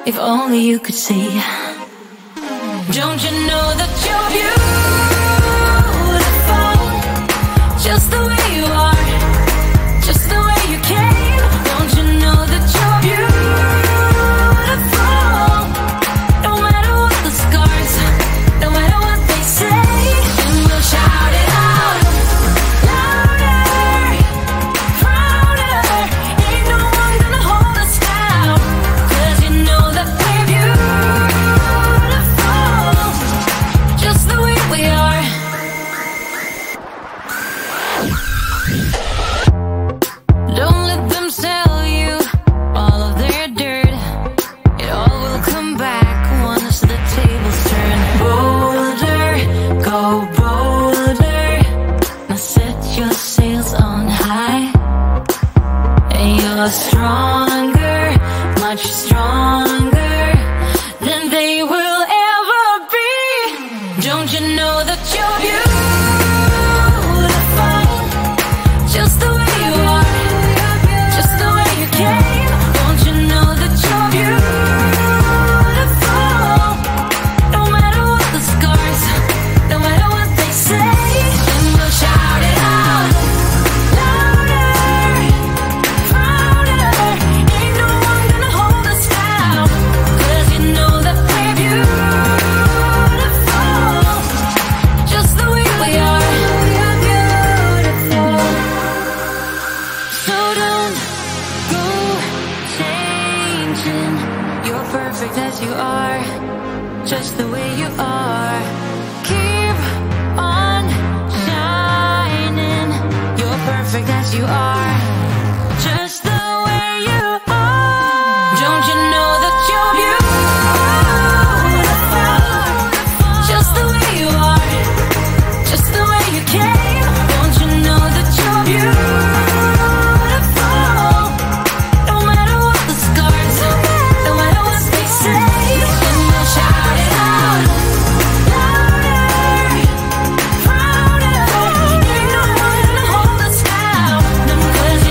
if only you could see. Don't you know that you're beautiful, just the way you are, just the way you came. Don't you know that you're beautiful, no matter what the scars, no matter what they say. And we'll shout it out, louder, prouder. Ain't no one gonna hold us down, 'cause you know that we're beautiful, just the way we are. Don't let them sell you all of their dirt. It all will come back once the tables turn. Bolder, go bolder. Now set your sails on high. And you're stronger, much stronger than they will ever be. Don't you know that you're beautiful, just the way you are, just the way you came. Don't you know that you're beautiful, no matter what the scars, no matter what they say. And we'll shout it out, louder, prouder. Ain't no one gonna hold us down, 'cause you know that we're beautiful, just the way we are. We're beautiful. So don't go changing. You're perfect as you are, just the way you are. Keep on shining. You're perfect as you are, just the way you are. Don't you know that you're beautiful, just the way you are, just the way you came. Don't you know that you're beautiful, no matter what the scars, no matter what they say. And we'll shout it out, louder, prouder. Ain't no one gonna hold us down, 'cause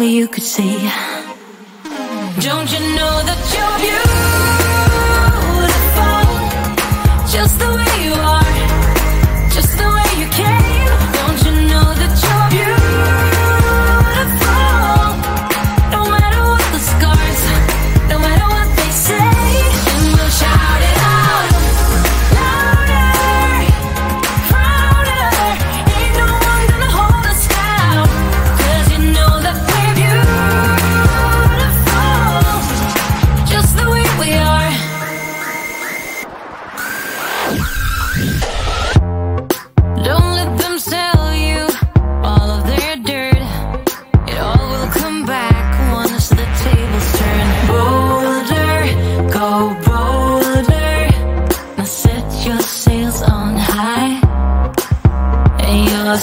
only you could see. Don't you know that you're beautiful, just the way you are, just the way you came. Don't you know that you're beautiful, no matter what the scars, no matter what they say. And we'll shout it out louder, prouder. Ain't no one gonna hold us down, 'cause you know that we're beautiful, just the way we are. Don't let them sell you all of their dirt. It all will come back once the tables turn. Bolder, go bolder. Now set your sails on high, and you're